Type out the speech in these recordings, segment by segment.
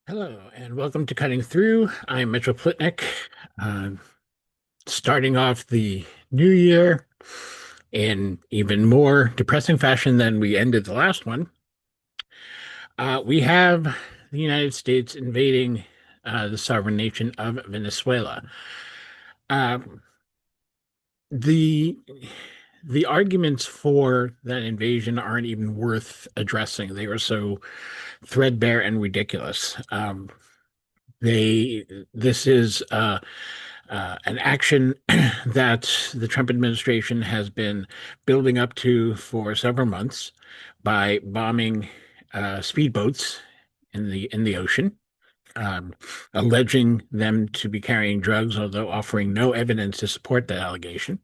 Hello, and welcome to Cutting Through. I'm Mitchell Plitnick. Uh, Starting off the new year in even more depressing fashion than we ended the last one. We have the United States invading the sovereign nation of Venezuela. Uh, the the arguments for that invasion aren't even worth addressing. They were so threadbare and ridiculous. They this is an action that the Trump administration has been building up to for several months by bombing speedboats in the ocean, alleging them to be carrying drugs, although offering no evidence to support that allegation,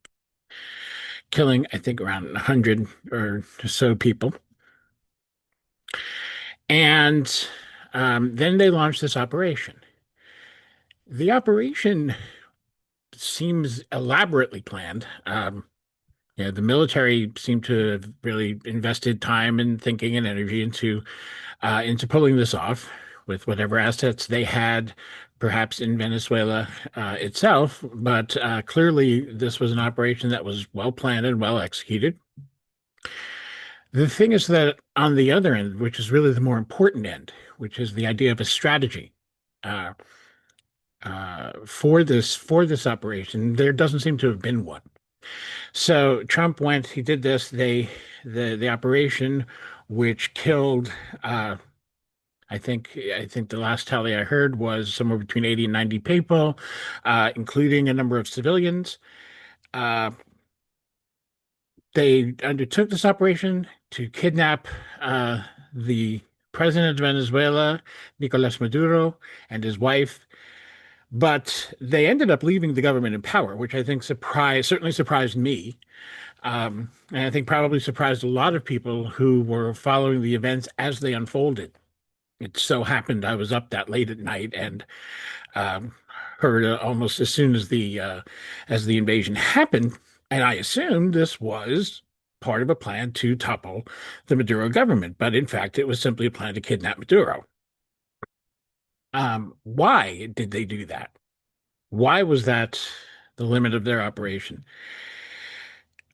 killing, I think, around 100 or so people. And then they launched this operation. The operation seems elaborately planned. Yeah, the military seemed to have really invested time and thinking and energy into pulling this off with whatever assets they had, perhaps in Venezuela itself. But clearly, this was an operation that was well planned and well executed. The thing is that on the other end, which is really the more important end, which is the idea of a strategy uh, for this operation, there doesn't seem to have been one. So Trump went, he did this, the operation which killed I think the last tally I heard was somewhere between 80 and 90 people, including a number of civilians. Uh, they undertook this operation to kidnap the president of Venezuela, Nicolas Maduro, and his wife. But they ended up leaving the government in power, which I think certainly surprised me. And I think probably surprised a lot of people who were following the events as they unfolded. It so happened I was up that late at night and um, heard almost as soon as the invasion happened, and I assumed this was part of a plan to topple the Maduro government. But in fact, it was simply a plan to kidnap Maduro. Why did they do that? Why was that the limit of their operation?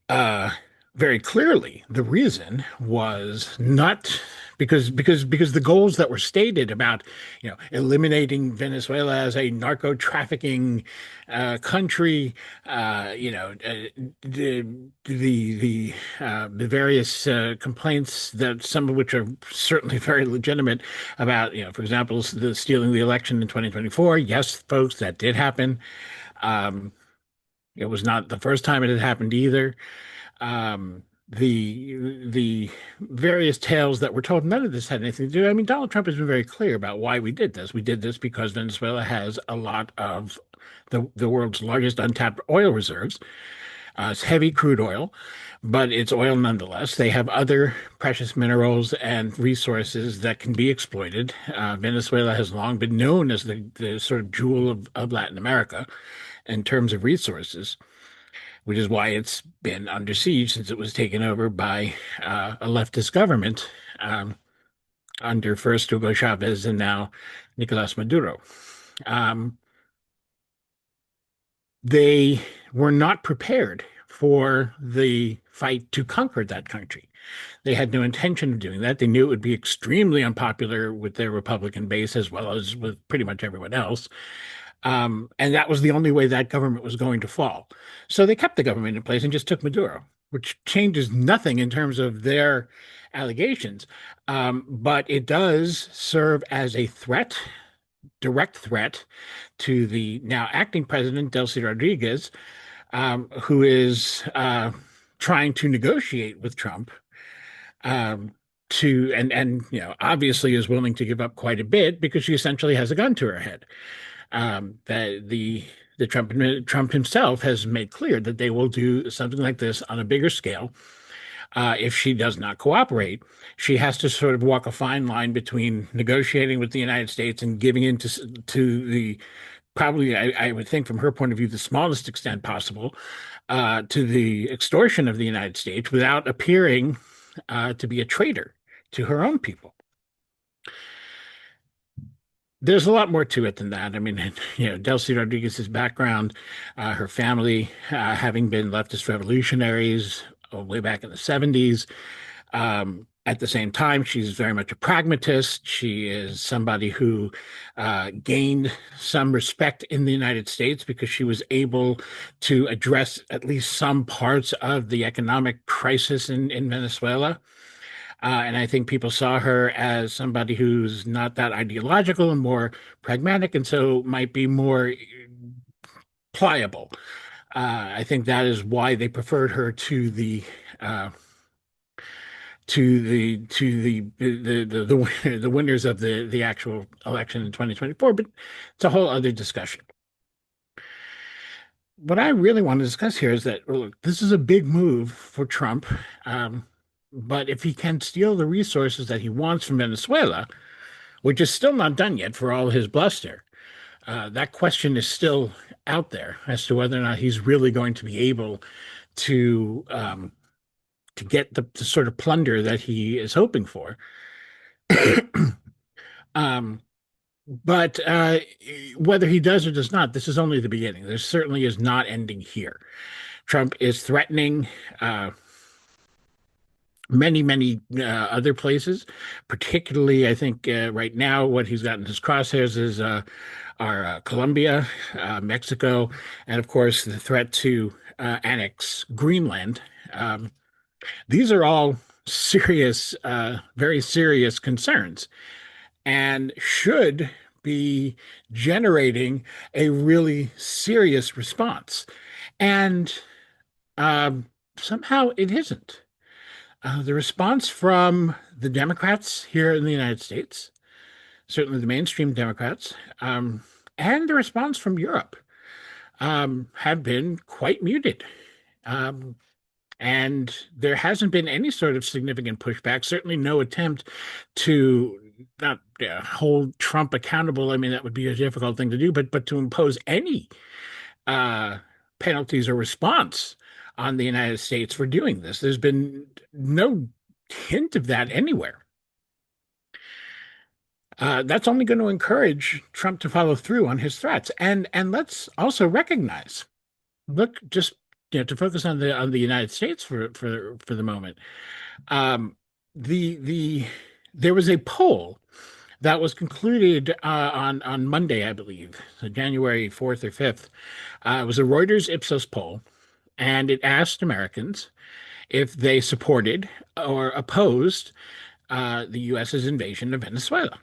uh, Very clearly, the reason was not because the goals that were stated about, eliminating Venezuela as a narco trafficking country, the various complaints that some of which are certainly very legitimate about, for example, the stealing the election in 2024. Yes, folks, that did happen. Um, it was not the first time it had happened either. The various tales that were told, none of this had anything to do. I mean, Donald Trump has been very clear about why we did this. We did this because Venezuela has a lot of the world's largest untapped oil reserves. It's heavy crude oil, but it's oil nonetheless. They have other precious minerals and resources that can be exploited. Venezuela has long been known as the sort of jewel of Latin America in terms of resources, which is why it's been under siege since it was taken over by a leftist government under first Hugo Chavez and now Nicolas Maduro. Um, they were not prepared for the fight to conquer that country. They had no intention of doing that. They knew it would be extremely unpopular with their Republican base as well as with pretty much everyone else. And that was the only way that government was going to fall. So they kept the government in place and just took Maduro, which changes nothing in terms of their allegations. But it does serve as a threat, direct threat, to the now acting president, Delcy Rodriguez, who is trying to negotiate with Trump um, and obviously is willing to give up quite a bit because she essentially has a gun to her head. That the Trump himself has made clear that they will do something like this on a bigger scale. If she does not cooperate, she has to sort of walk a fine line between negotiating with the United States and giving in to the probably, I would think, from her point of view, the smallest extent possible to the extortion of the United States without appearing to be a traitor to her own people. There's a lot more to it than that. I mean, Delcy Rodriguez's background, her family, having been leftist revolutionaries way back in the 70s. At the same time, she's very much a pragmatist. She is somebody who gained some respect in the United States because she was able to address at least some parts of the economic crisis in Venezuela. And I think people saw her as somebody who's not that ideological and more pragmatic, and so might be more pliable. I think that is why they preferred her uh, to the winners of the actual election in 2024. But it's a whole other discussion. What I really want to discuss here is that, well, look, this is a big move for Trump. Um, but if he can steal the resources that he wants from Venezuela, which is still not done yet for all his bluster, that question is still out there as to whether or not he's really going to be able to get the sort of plunder that he is hoping for. um, but whether he does or does not, this is only the beginning. There certainly is not ending here. Trump is threatening many other places. Particularly, I think right now what he's got in his crosshairs is are Colombia, Mexico, and of course the threat to annex Greenland. Um, these are all serious, very serious concerns, and should be generating a really serious response. And um, somehow it isn't. The response from the Democrats here in the United States, certainly the mainstream Democrats, and the response from Europe have been quite muted. Um, and there hasn't been any sort of significant pushback, certainly no attempt to not hold Trump accountable. I mean, that would be a difficult thing to do, but to impose any uh, penalties or response on the United States for doing this. There's been no hint of that anywhere. That's only going to encourage Trump to follow through on his threats. And let's also recognize, look, just to focus on the United States for the moment. Um, the there was a poll that was concluded on Monday, I believe, so January 4th or 5th. It was a Reuters Ipsos poll, and it asked Americans if they supported or opposed the U.S.'s invasion of Venezuela.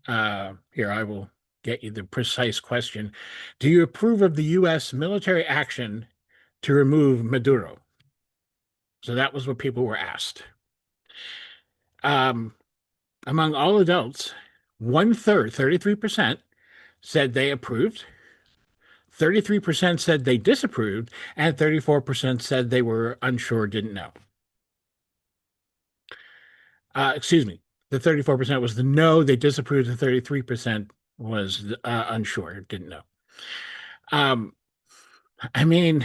Here, I will get you the precise question. Do you approve of the U.S. military action to remove Maduro? So that was what people were asked. Um, among all adults, one third, 33%, said they approved, 33% said they disapproved, and 34% said they were unsure, didn't know. Excuse me, the 34% was the no, they disapproved, the 33% was unsure, didn't know. Um, I mean,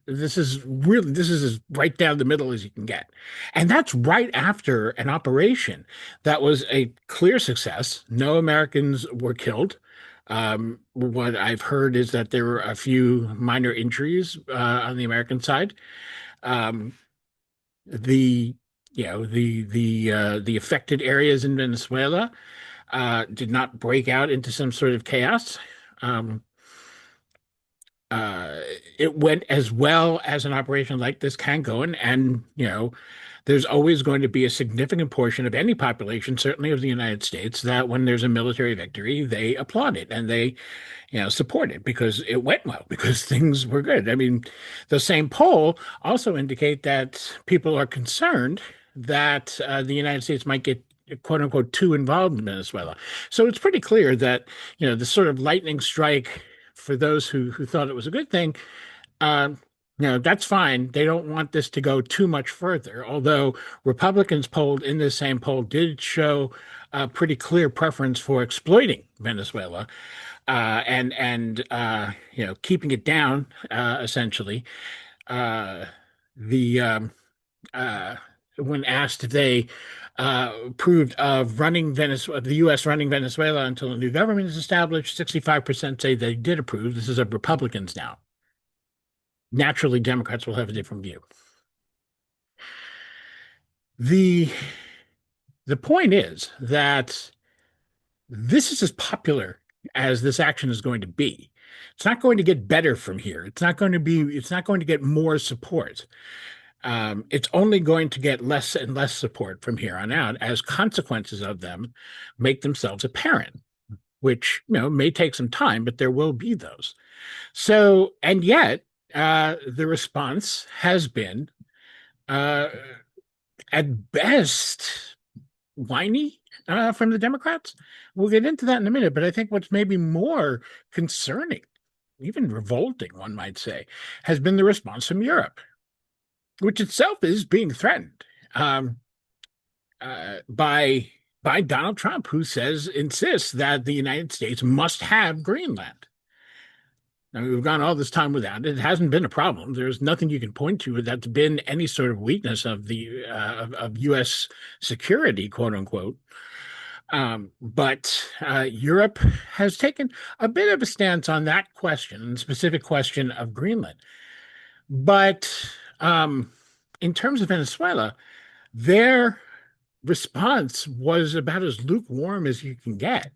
this is as right down the middle as you can get. And that's right after an operation that was a clear success. No Americans were killed. What I've heard is that there were a few minor injuries on the American side. Um, the the affected areas in Venezuela did not break out into some sort of chaos. Um, uh, it went as well as an operation like this can go, and there's always going to be a significant portion of any population, certainly of the United States, that when there's a military victory, they applaud it and they support it because it went well, because things were good. I mean, the same poll also indicate that people are concerned that the United States might get quote unquote too involved in Venezuela. So it's pretty clear that the sort of lightning strike for those who thought it was a good thing, uh, that's fine. They don't want this to go too much further. Although Republicans polled in this same poll did show a pretty clear preference for exploiting Venezuela and keeping it down essentially. Uh, the uh, when asked if they approved of running Venezuela, the U.S. running Venezuela until a new government is established. 65% say they did approve. This is of Republicans now. Naturally, Democrats will have a different view. The the point is that this is as popular as this action is going to be. It's not going to get better from here. It's not going to get more support. It's only going to get less and less support from here on out as consequences of them make themselves apparent, which, may take some time, but there will be those. So, and yet, the response has been, uh, at best, whiny from the Democrats. We'll get into that in a minute, but I think what's maybe more concerning, even revolting, one might say, has been the response from Europe, which itself is being threatened by Donald Trump, who insists that the United States must have Greenland. I mean, we've gone all this time without it. It hasn't been a problem. There's nothing you can point to that's been any sort of weakness of the of U.S. security, quote unquote. But Europe has taken a bit of a stance on that question, the specific question of Greenland. But in terms of Venezuela, their response was about as lukewarm as you can get.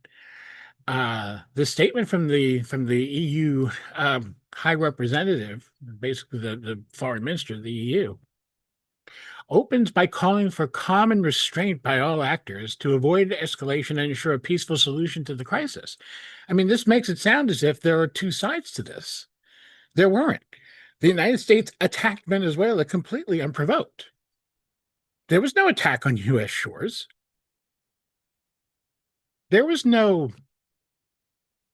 The statement from the EU High Representative, basically the foreign minister of the EU, opens by calling for common restraint by all actors to avoid escalation and ensure a peaceful solution to the crisis. I mean, this makes it sound as if there are two sides to this. There weren't. The United States attacked Venezuela completely unprovoked. There was no attack on U.S. shores. There was no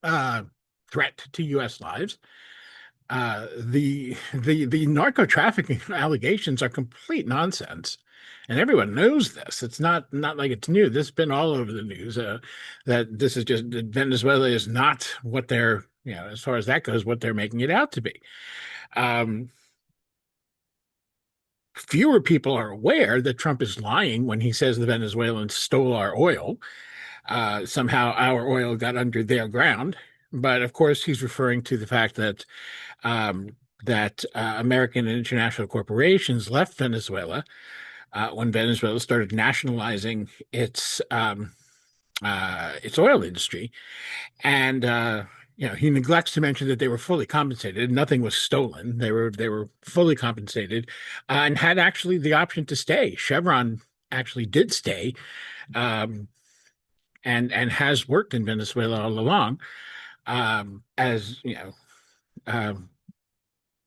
threat to U.S. lives. The narco trafficking allegations are complete nonsense, and everyone knows this. It's not like it's new. This has been all over the news. That this is just that Venezuela is not what they're, as far as that goes, what they're making it out to be. Fewer people are aware that Trump is lying when he says the Venezuelans stole our oil. Somehow our oil got under their ground. But of course, he's referring to the fact that American and international corporations left Venezuela when Venezuela started nationalizing its oil industry, and he neglects to mention that they were fully compensated. Nothing was stolen. They were fully compensated, and had actually the option to stay. Chevron actually did stay, and has worked in Venezuela all along. As you know,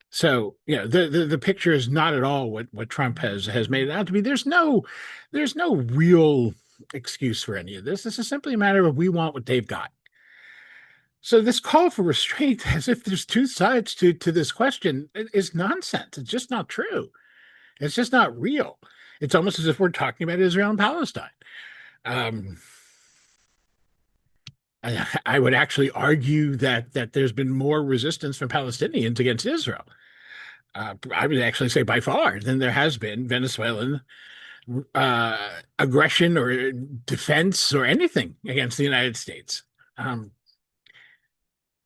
so the picture is not at all what Trump has made it out to be. There's no real excuse for any of this. This is simply a matter of we want what they've got. So this call for restraint, as if there's two sides to this question, is nonsense. It's just not true. It's just not real. It's almost as if we're talking about Israel and Palestine. I would actually argue that there's been more resistance from Palestinians against Israel. I would actually say by far than there has been Venezuelan aggression or defense or anything against the United States.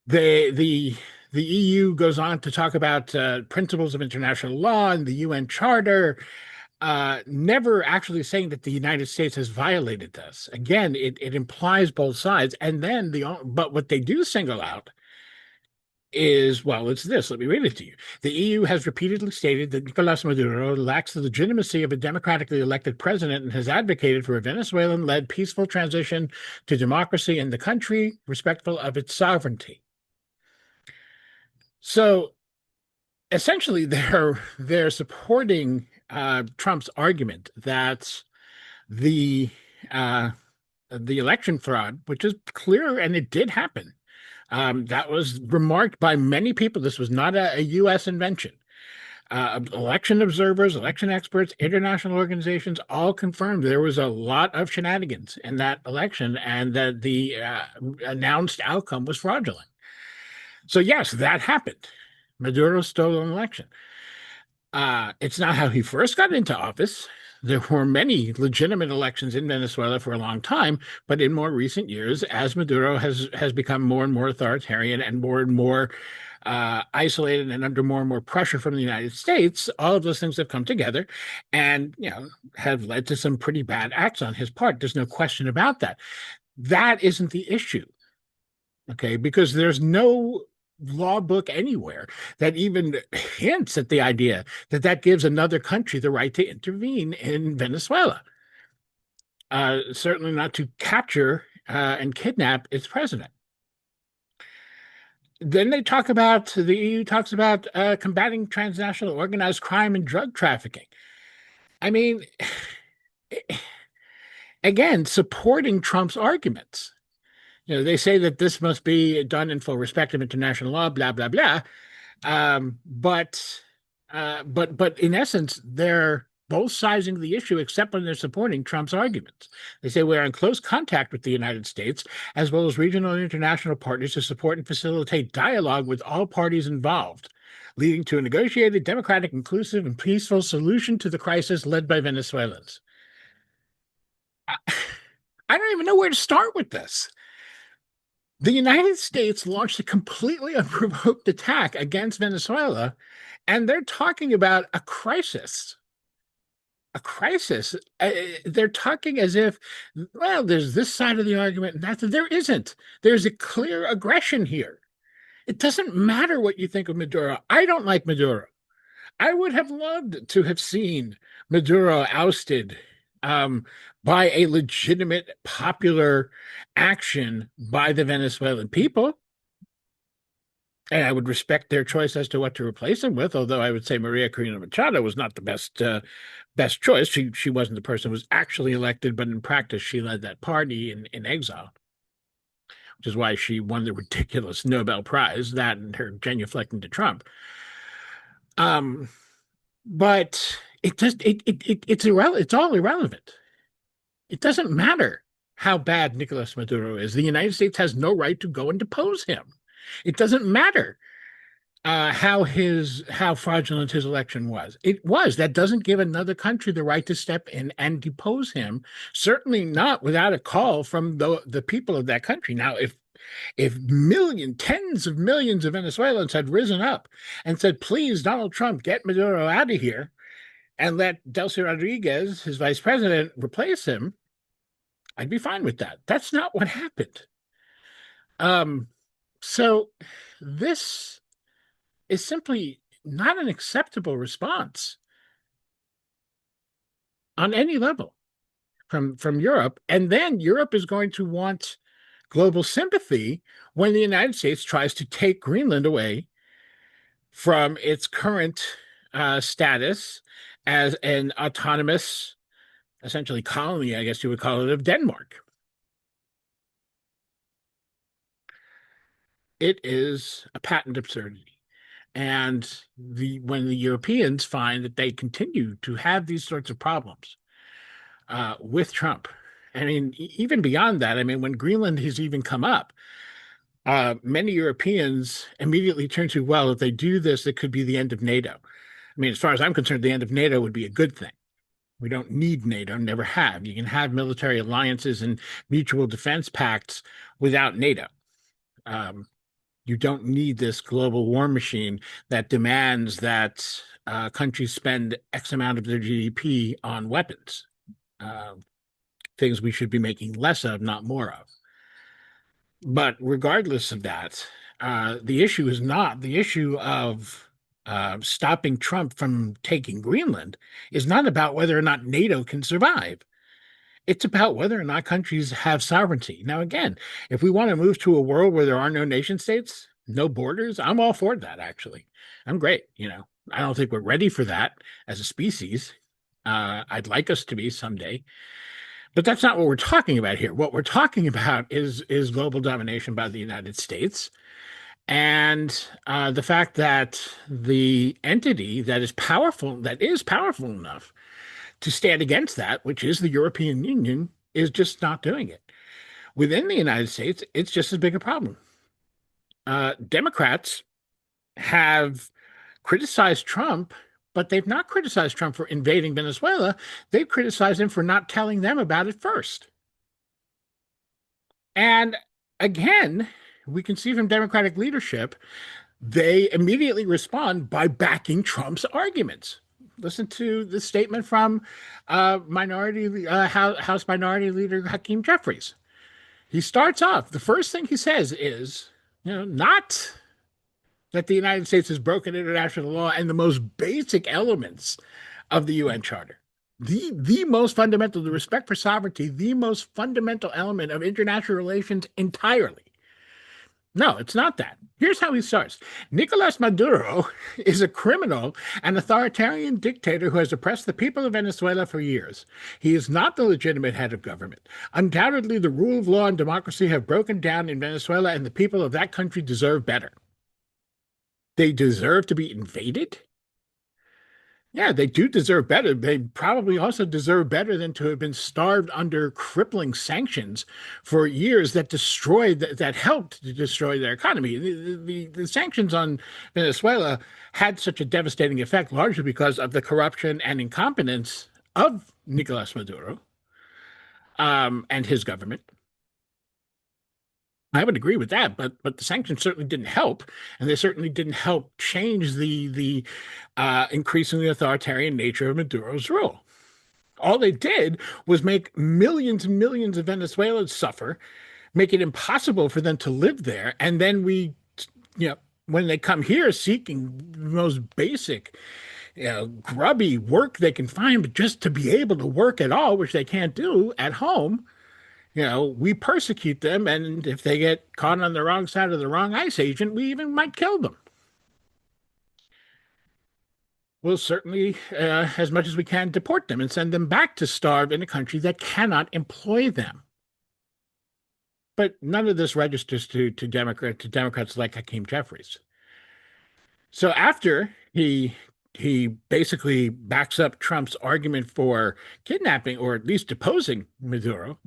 The EU goes on to talk about principles of international law and the UN Charter, never actually saying that the United States has violated this. Again, it implies both sides. And then but what they do single out is, well, it's this. Let me read it to you. The EU has repeatedly stated that Nicolas Maduro lacks the legitimacy of a democratically elected president and has advocated for a Venezuelan-led peaceful transition to democracy in the country, respectful of its sovereignty. So essentially, they're supporting Trump's argument that the election fraud, which is clear and it did happen, that was remarked by many people. This was not a U.S. invention. Election observers, election experts, international organizations all confirmed there was a lot of shenanigans in that election and that the announced outcome was fraudulent. So yes, that happened. Maduro stole an election. It's not how he first got into office. there were many legitimate elections in Venezuela for a long time, but in more recent years, as Maduro has become more and more authoritarian and more isolated and under more and more pressure from the United States, all of those things have come together and, have led to some pretty bad acts on his part. There's no question about that. That isn't the issue, okay? Because there's no law book anywhere that even hints at the idea that that gives another country the right to intervene in Venezuela. Certainly not to capture and kidnap its president. Then the EU talks about combating transnational organized crime and drug trafficking. I mean, again, supporting Trump's arguments. They say that this must be done in full respect of international law, blah blah blah. But in essence, they're both sizing the issue, except when they're supporting Trump's arguments. They say we're in close contact with the United States, as well as regional and international partners to support and facilitate dialogue with all parties involved, leading to a negotiated, democratic, inclusive, and peaceful solution to the crisis led by Venezuelans. I don't even know where to start with this. The United States launched a completely unprovoked attack against Venezuela, and they're talking about a crisis. A crisis. They're talking as if, well, there's this side of the argument and that. There isn't. There's a clear aggression here. It doesn't matter what you think of Maduro. I don't like Maduro. I would have loved to have seen Maduro ousted by a legitimate popular action by the Venezuelan people. And I would respect their choice as to what to replace him with, although I would say Maria Corina Machado was not the best choice. She wasn't the person who was actually elected, but in practice, she led that party in exile, which is why she won the ridiculous Nobel Prize, that and her genuflecting to Trump. But it's all irrelevant. It doesn't matter how bad Nicolas Maduro is. The United States has no right to go and depose him. It doesn't matter how fraudulent his election was. It was. That doesn't give another country the right to step in and depose him. Certainly not without a call from the people of that country. Now, if tens of millions of Venezuelans had risen up and said, please, Donald Trump, get Maduro out of here and let Delcy Rodriguez, his vice president, replace him, I'd be fine with that. That's not what happened. So this is simply not an acceptable response on any level from Europe. And then Europe is going to want global sympathy when the United States tries to take Greenland away from its current status as an autonomous, essentially colony, I guess you would call it, of Denmark. It is a patent absurdity. And when the Europeans find that they continue to have these sorts of problems with Trump, I mean, even beyond that, I mean, when Greenland has even come up, many Europeans immediately turn to, well, if they do this, it could be the end of NATO. I mean, as far as I'm concerned, the end of NATO would be a good thing. We don't need NATO, never have. You can have military alliances and mutual defense pacts without NATO. You don't need this global war machine that demands that countries spend X amount of their GDP on weapons, things we should be making less of, not more of. But regardless of that, the issue is not the issue of stopping Trump from taking Greenland is not about whether or not NATO can survive. It's about whether or not countries have sovereignty. Now, again, if we want to move to a world where there are no nation states, no borders, I'm all for that, actually. I'm great. I don't think we're ready for that as a species. I'd like us to be someday. But that's not what we're talking about here. What we're talking about is global domination by the United States and the fact that the entity that is powerful enough to stand against that, which is the European Union, is just not doing it. Within the United States, it's just as big a problem. Democrats have criticized Trump, But they've not criticized Trump for invading Venezuela. They've criticized him for not telling them about it first. And again, we can see from Democratic leadership, they immediately respond by backing Trump's arguments. Listen to the statement from House Minority Leader Hakeem Jeffries. He starts off, the first thing he says is, not that the United States has broken international law and the most basic elements of the UN Charter. The most fundamental, the respect for sovereignty, the most fundamental element of international relations entirely. No, it's not that. Here's how he starts. Nicolas Maduro is a criminal and authoritarian dictator who has oppressed the people of Venezuela for years. He is not the legitimate head of government. Undoubtedly, the rule of law and democracy have broken down in Venezuela, and the people of that country deserve better. They deserve to be invaded? Yeah, they do deserve better. They probably also deserve better than to have been starved under crippling sanctions for years that helped to destroy their economy. The sanctions on Venezuela had such a devastating effect largely because of the corruption and incompetence of Nicolas Maduro and his government. I would agree with that, but the sanctions certainly didn't help, and they certainly didn't help change the increasingly authoritarian nature of Maduro's rule. All they did was make millions and millions of Venezuelans suffer, make it impossible for them to live there, and then when they come here seeking the most basic, grubby work they can find, but just to be able to work at all, which they can't do at home. We persecute them, and if they get caught on the wrong side of the wrong ICE agent, we even might kill them. We'll certainly, as much as we can, deport them and send them back to starve in a country that cannot employ them. But none of this registers to Democrats like Hakeem Jeffries. So after he basically backs up Trump's argument for kidnapping, or at least deposing Maduro,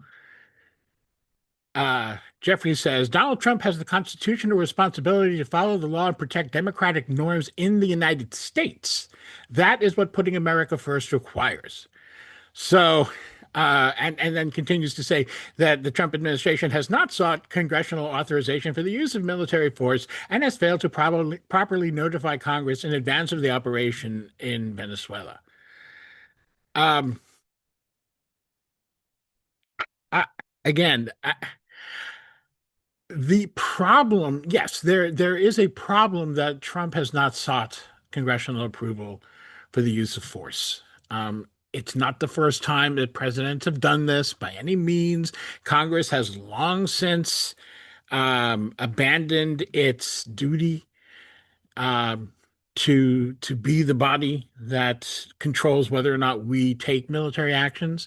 Jeffrey says Donald Trump has the constitutional responsibility to follow the law and protect democratic norms in the United States. That is what putting America first requires. So, and then continues to say that the Trump administration has not sought congressional authorization for the use of military force and has failed to properly notify Congress in advance of the operation in Venezuela. Again, the problem, yes, there is a problem that Trump has not sought congressional approval for the use of force. It's not the first time that presidents have done this by any means. Congress has long since abandoned its duty to be the body that controls whether or not we take military actions.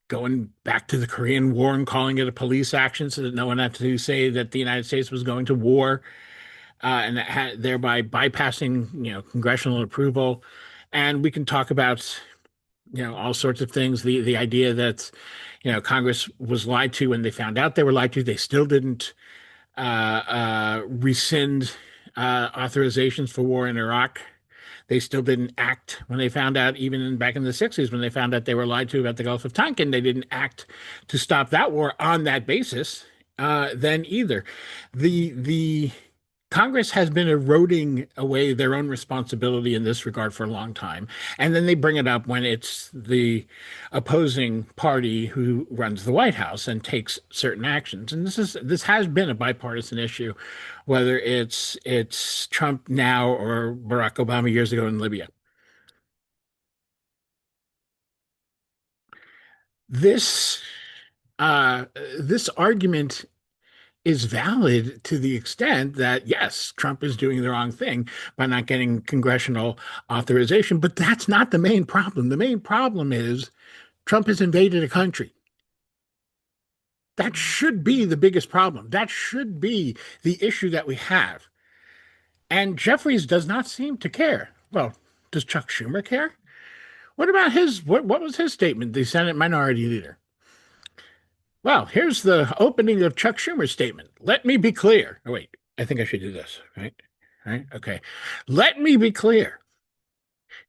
Going back to the Korean War and calling it a police action so that no one had to say that the United States was going to war, and thereby bypassing, congressional approval. And we can talk about, all sorts of things. The idea that, Congress was lied to when they found out they were lied to. They still didn't rescind authorizations for war in Iraq. They still didn't act when they found out, even back in the 60s, when they found out they were lied to about the Gulf of Tonkin. They didn't act to stop that war on that basis then either. The Congress has been eroding away their own responsibility in this regard for a long time. And then they bring it up when it's the opposing party who runs the White House and takes certain actions. And this has been a bipartisan issue, whether it's Trump now or Barack Obama years ago in Libya. This this argument is valid to the extent that, yes, Trump is doing the wrong thing by not getting congressional authorization, but that's not the main problem. The main problem is Trump has invaded a country. That should be the biggest problem. That should be the issue that we have. And Jeffries does not seem to care. Well, does Chuck Schumer care? What about what was his statement, the Senate Minority Leader? Well, here's the opening of Chuck Schumer's statement. Let me be clear. Oh, wait, I think I should do this, right? Right? Okay. Let me be clear.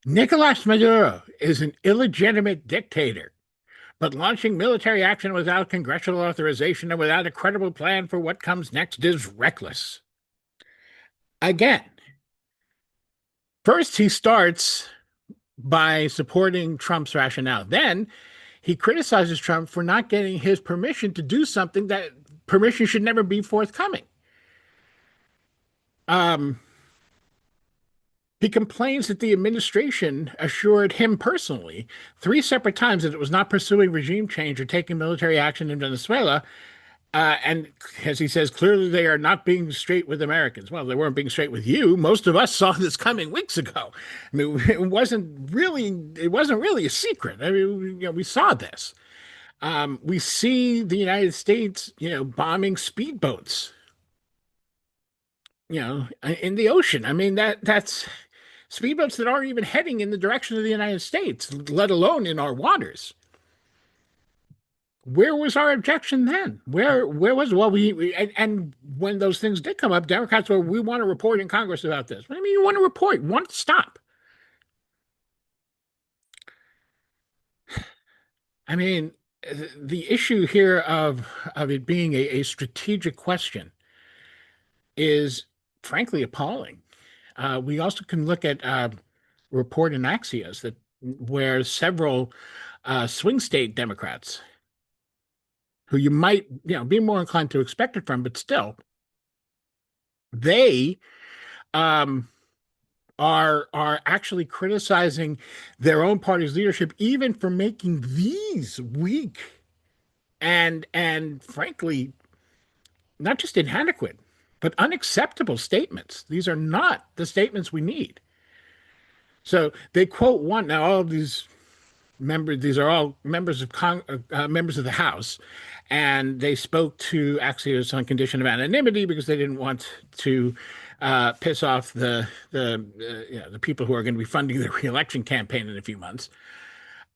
Nicolas Maduro is an illegitimate dictator, but launching military action without congressional authorization and without a credible plan for what comes next is reckless. Again, first he starts by supporting Trump's rationale. Then he criticizes Trump for not getting his permission to do something that permission should never be forthcoming. Um, he complains that the administration assured him personally 3 separate times that it was not pursuing regime change or taking military action in Venezuela. And as he says, clearly they are not being straight with Americans. Well, they weren't being straight with you. Most of us saw this coming weeks ago. I mean, it wasn't really a secret. I mean, we saw this. We see the United States, bombing speedboats, in the ocean. I mean, that's speedboats that aren't even heading in the direction of the United States, let alone in our waters. Where was our objection then? Where was well and when those things did come up, Democrats were we want to report in Congress about this. What do you mean you want to report? You want to stop? I mean, the issue here of it being a strategic question is frankly appalling. We also can look at report in Axios that where several swing state Democrats who you might be more inclined to expect it from, but still, they um, are actually criticizing their own party's leadership, even for making these weak and frankly not just inadequate but unacceptable statements. These are not the statements we need. So they quote one. Now all of these are all members of the House, and they spoke to Axios on condition of anonymity because they didn't want to piss off the people who are going to be funding the reelection campaign in a few months.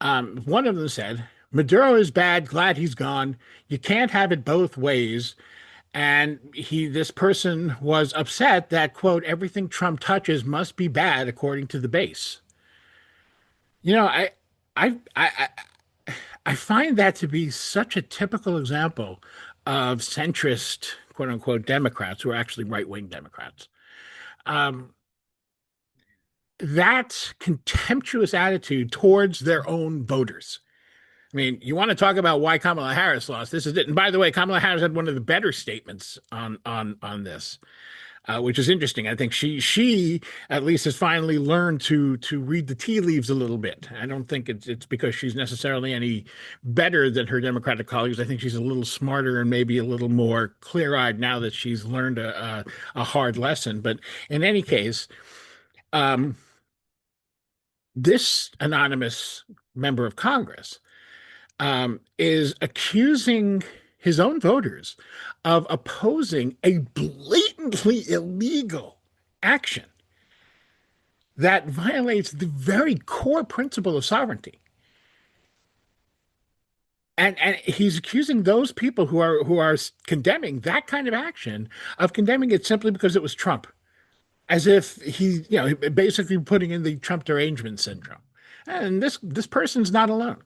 One of them said, "Maduro is bad. Glad he's gone. You can't have it both ways." And this person was upset that, quote, everything Trump touches must be bad according to the base. You know, I, I, I find that to be such a typical example of centrist, quote unquote, Democrats who are actually right wing Democrats. Um, that contemptuous attitude towards their own voters. I mean, you want to talk about why Kamala Harris lost? This is it. And by the way, Kamala Harris had one of the better statements on this, which is interesting. I think she at least has finally learned to read the tea leaves a little bit. I don't think it's because she's necessarily any better than her Democratic colleagues. I think she's a little smarter and maybe a little more clear-eyed now that she's learned a hard lesson. But in any case, um, this anonymous member of Congress is accusing his own voters of opposing a blatantly illegal action that violates the very core principle of sovereignty. And he's accusing those people who are condemning that kind of action of condemning it simply because it was Trump, as if basically putting in the Trump derangement syndrome. And this person's not alone.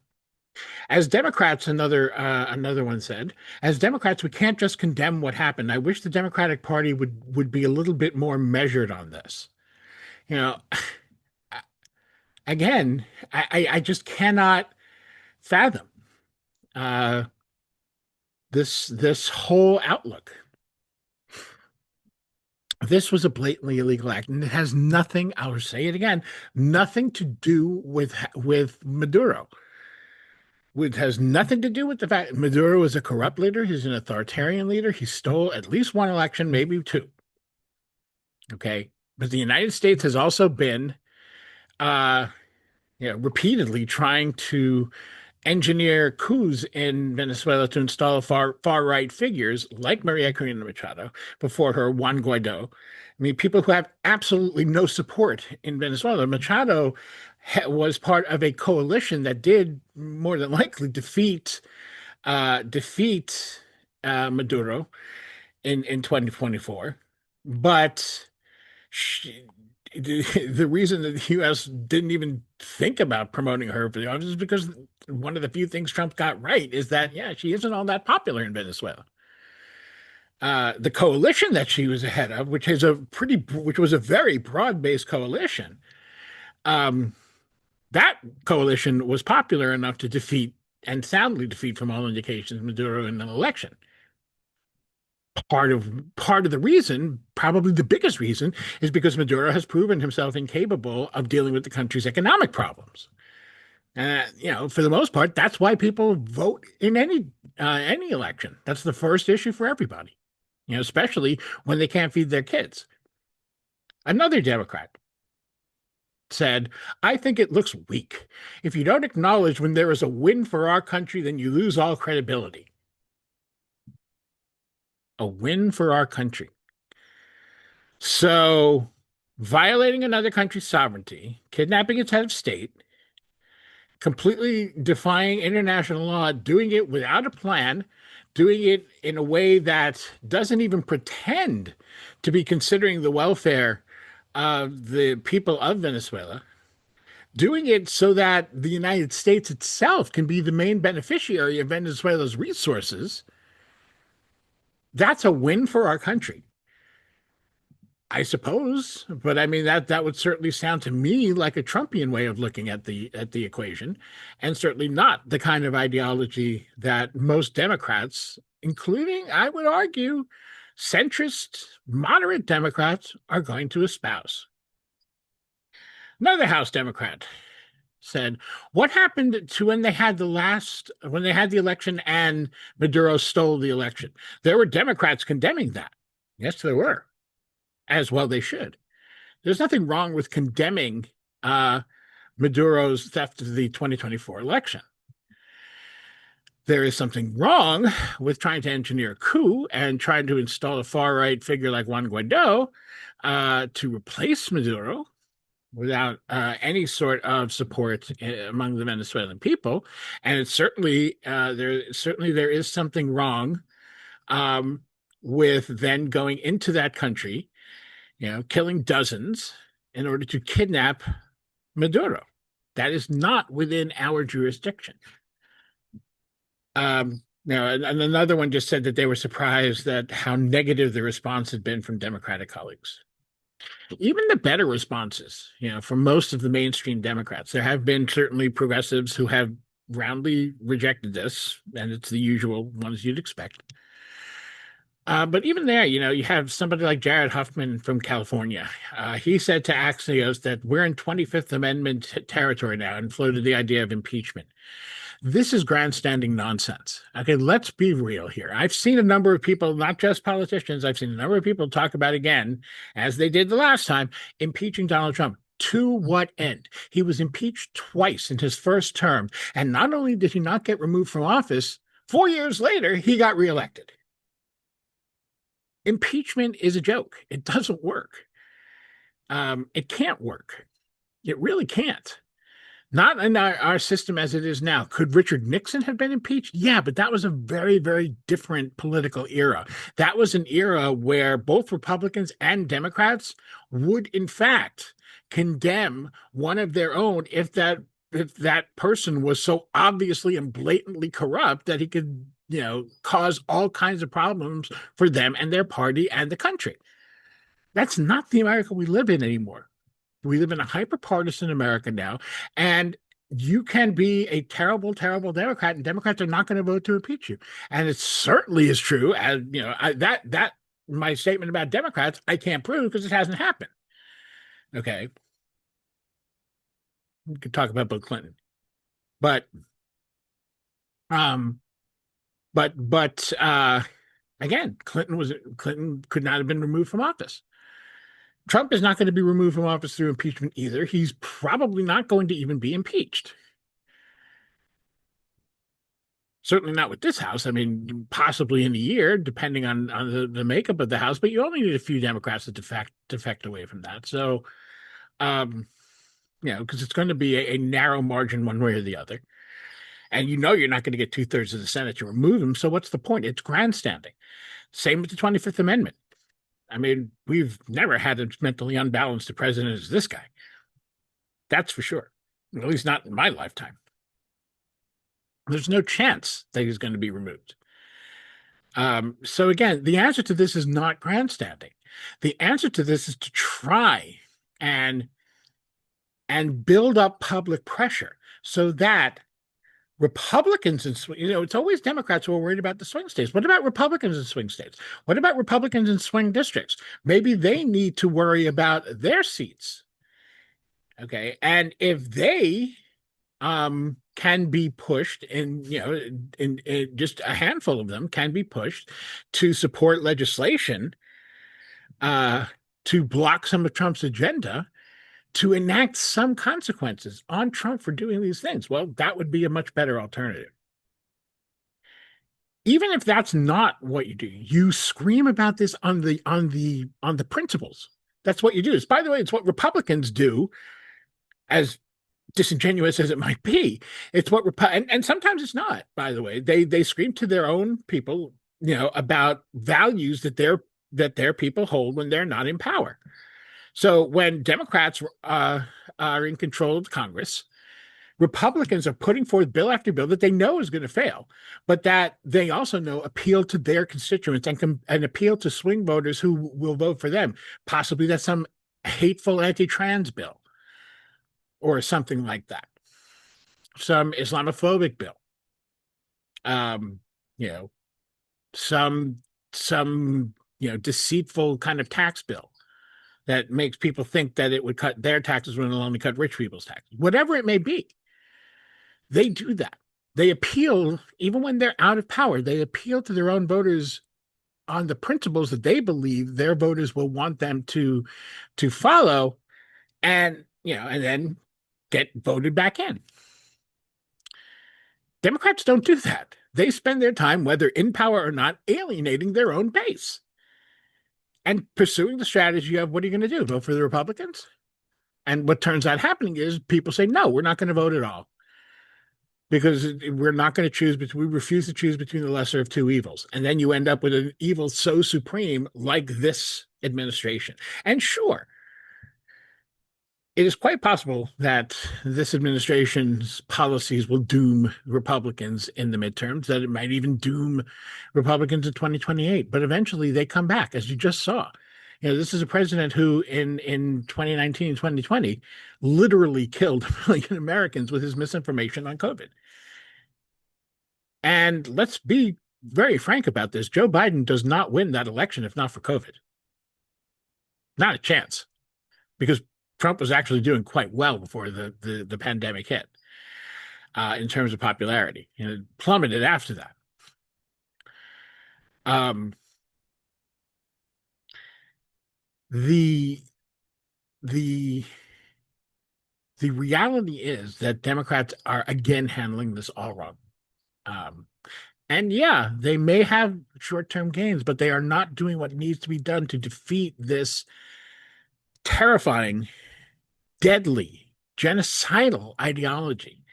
As Democrats, another one said, as Democrats, we can't just condemn what happened. I wish the Democratic Party would be a little bit more measured on this. You know, again, I just cannot fathom uh, this whole outlook. This was a blatantly illegal act, and it has nothing. I'll say it again, nothing to do with Maduro. It has nothing to do with the fact Maduro is a corrupt leader. He's an authoritarian leader. He stole at least one election, maybe two. Okay. But the United States has also been uh, repeatedly trying to engineer coups in Venezuela to install far right figures like Maria Corina Machado, before her Juan Guaido. I mean, people who have absolutely no support in Venezuela. Machado was part of a coalition that did more than likely defeat Maduro in 2024, but she, the reason that the U.S. didn't even think about promoting her for the office is because one of the few things Trump got right is that, yeah, she isn't all that popular in Venezuela. The coalition that she was ahead of, which was a very broad-based coalition, um, that coalition was popular enough to defeat and soundly defeat, from all indications, Maduro in an election. Part of the reason, probably the biggest reason, is because Maduro has proven himself incapable of dealing with the country's economic problems. For the most part, that's why people vote in any election. That's the first issue for everybody. Especially when they can't feed their kids. Another Democrat said, "I think it looks weak. If you don't acknowledge when there is a win for our country, then you lose all credibility." A win for our country. So, violating another country's sovereignty, kidnapping its head of state, completely defying international law, doing it without a plan, doing it in a way that doesn't even pretend to be considering the welfare of the people of Venezuela, doing it so that the United States itself can be the main beneficiary of Venezuela's resources. That's a win for our country, I suppose. But I mean, that would certainly sound to me like a Trumpian way of looking at the equation, and certainly not the kind of ideology that most Democrats, including, I would argue, centrist, moderate Democrats, are going to espouse. Another House Democrat said, "What happened to when they had the election and Maduro stole the election? There were Democrats condemning that." Yes, there were. As well they should. There's nothing wrong with condemning Maduro's theft of the 2024 election. There is something wrong with trying to engineer a coup and trying to install a far-right figure like Juan Guaido to replace Maduro without any sort of support among the Venezuelan people. And it's certainly there is something wrong with then going into that country, killing dozens in order to kidnap Maduro. That is not within our jurisdiction. And another one just said that they were surprised at how negative the response had been from Democratic colleagues. Even the better responses, from most of the mainstream Democrats. There have been certainly progressives who have roundly rejected this, and it's the usual ones you'd expect. But even there, you have somebody like Jared Huffman from California. He said to Axios that we're in 25th Amendment territory now and floated the idea of impeachment. This is grandstanding nonsense. Okay, let's be real here. I've seen a number of people, not just politicians, I've seen a number of people talk about again, as they did the last time, impeaching Donald Trump. To what end? He was impeached twice in his first term. And not only did he not get removed from office, 4 years later, he got reelected. Impeachment is a joke. It doesn't work. It can't work. It really can't. Not in our system as it is now. Could Richard Nixon have been impeached? Yeah, but that was a very, very different political era. That was an era where both Republicans and Democrats would, in fact, condemn one of their own if that person was so obviously and blatantly corrupt that he could, cause all kinds of problems for them and their party and the country. That's not the America we live in anymore. We live in a hyper-partisan America now, and you can be a terrible, terrible Democrat, and Democrats are not going to vote to impeach you. And it certainly is true, as that my statement about Democrats, I can't prove because it hasn't happened. Okay, we could talk about Bill Clinton, but again, Clinton could not have been removed from office. Trump is not going to be removed from office through impeachment either. He's probably not going to even be impeached. Certainly not with this House. I mean, possibly in a year, depending on the makeup of the House, but you only need a few Democrats to defect away from that. So, because it's going to be a narrow margin one way or the other. And you're not going to get 2/3 of the Senate to remove him. So what's the point? It's grandstanding. Same with the 25th Amendment. I mean, we've never had as mentally unbalanced a president as this guy. That's for sure. At least not in my lifetime. There's no chance that he's going to be removed. So again, the answer to this is not grandstanding. The answer to this is to try and build up public pressure so that Republicans in it's always Democrats who are worried about the swing states. What about Republicans in swing states? What about Republicans in swing districts? Maybe they need to worry about their seats. Okay, and if they can be pushed, and in just a handful of them can be pushed to support legislation uh, to block some of Trump's agenda, to enact some consequences on Trump for doing these things. Well, that would be a much better alternative. Even if that's not what you do, you scream about this on the principles. That's what you do. By the way, it's what Republicans do, as disingenuous as it might be. It's what and sometimes it's not. By the way, they scream to their own people, about values that their people hold when they're not in power. So when Democrats are in control of Congress, Republicans are putting forth bill after bill that they know is going to fail, but that they also know appeal to their constituents and appeal to swing voters who will vote for them. Possibly that's some hateful anti-trans bill or something like that, some Islamophobic bill, um, you know, some deceitful kind of tax bill that makes people think that it would cut their taxes when it'll only cut rich people's taxes. Whatever it may be, they do that. They appeal, even when they're out of power, they appeal to their own voters on the principles that they believe their voters will want them to follow, and and then get voted back in. Democrats don't do that. They spend their time, whether in power or not, alienating their own base and pursuing the strategy of, what are you going to do? Vote for the Republicans? And what turns out happening is people say, no, we're not going to vote at all, because we're not going to choose between, we refuse to choose between the lesser of two evils. And then you end up with an evil so supreme like this administration. And sure, it is quite possible that this administration's policies will doom Republicans in the midterms, that it might even doom Republicans in 2028. But eventually they come back, as you just saw. This is a president who in 2019 and 2020 literally killed 1 million Americans with his misinformation on COVID. And let's be very frank about this. Joe Biden does not win that election if not for COVID. Not a chance, because Trump was actually doing quite well before the pandemic hit, in terms of popularity. It plummeted after that. The reality is that Democrats are again handling this all wrong. And yeah, they may have short-term gains, but they are not doing what needs to be done to defeat this terrifying, deadly, genocidal ideology.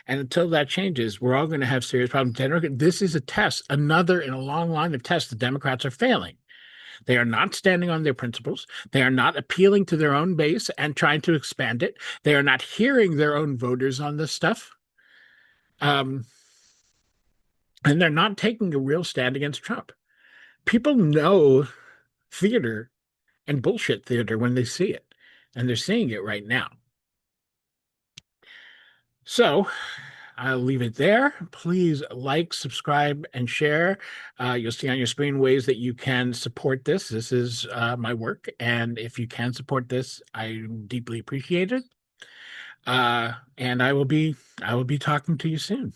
And until that changes, we're all going to have serious problems. This is a test, another in a long line of tests the Democrats are failing. They are not standing on their principles. They are not appealing to their own base and trying to expand it. They are not hearing their own voters on this stuff. And they're not taking a real stand against Trump. People know theater and bullshit theater when they see it, and they're seeing it right now. So I'll leave it there. Please like, subscribe, and share. You'll see on your screen ways that you can support this. This is my work, and if you can support this, I deeply appreciate it. And I will be talking to you soon.